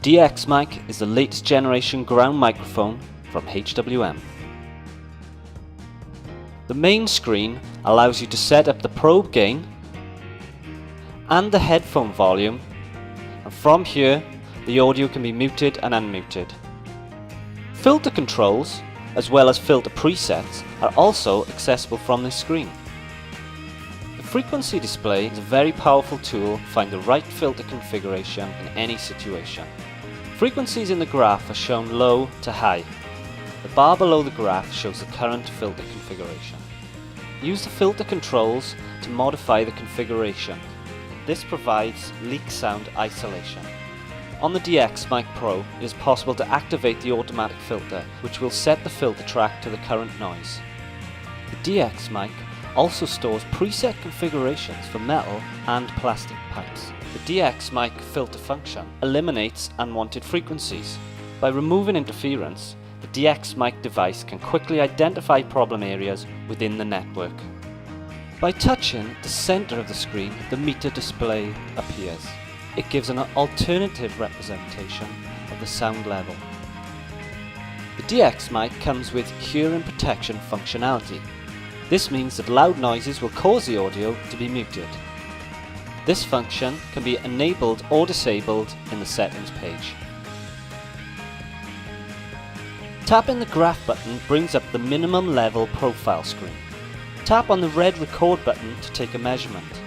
DXmic is the latest generation ground microphone from HWM. The main screen allows you to set up the probe gain and the headphone volume, and from here the audio can be muted and unmuted. Filter controls as well as filter presets are also accessible from this screen. The frequency display is a very powerful tool to find the right filter configuration in any situation. Frequencies in the graph are shown low to high. The bar below the graph shows the current filter configuration. Use the filter controls to modify the configuration. This provides leak sound isolation. On the DXmic Pro, it is possible to activate the automatic filter, which will set the filter track to the current noise. The DXmic also stores preset configurations for metal and plastic pipes. The DXmic filter function eliminates unwanted frequencies. By removing interference, the DXmic device can quickly identify problem areas within the network. By touching the center of the screen, the meter display appears. It gives an alternative representation of the sound level. The DXmic comes with hearing protection functionality. This means that loud noises will cause the audio to be muted. This function can be enabled or disabled in the settings page. Tapping the graph button brings up the minimum level profile screen. Tap on the red record button to take a measurement.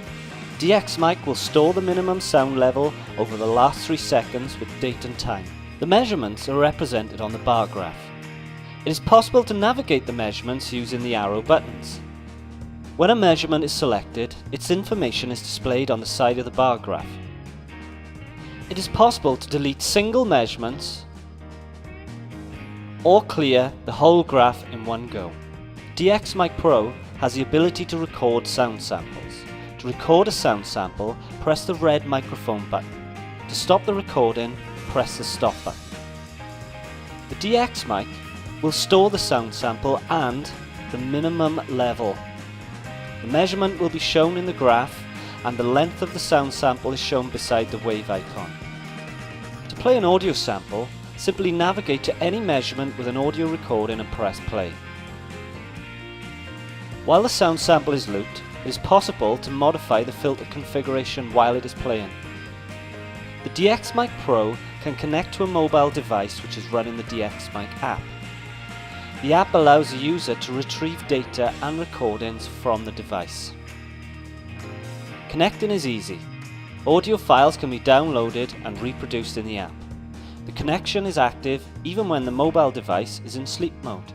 DXmic will store the minimum sound level over the last 3 seconds with date and time. The measurements are represented on the bar graph. It is possible to navigate the measurements using the arrow buttons. When a measurement is selected, its information is displayed on the side of the bar graph. It is possible to delete single measurements or clear the whole graph in one go. DXmic Pro has the ability to record sound samples. To record a sound sample, press the red microphone button. To stop the recording, press the stop button. The DXmic will store the sound sample and the minimum level. The measurement will be shown in the graph and the length of the sound sample is shown beside the wave icon. To play an audio sample, simply navigate to any measurement with an audio recording and press play. While the sound sample is looped, it is possible to modify the filter configuration while it is playing. The DXmic Pro can connect to a mobile device which is running the DXmic App. The app allows the user to retrieve data and recordings from the device. Connecting is easy. Audio files can be downloaded and reproduced in the app. The connection is active even when the mobile device is in sleep mode.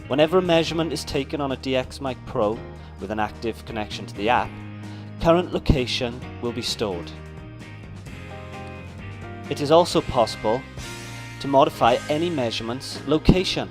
Whenever a measurement is taken on a DXmic Pro with an active connection to the app, current location will be stored. It is also possible to modify any measurement's location.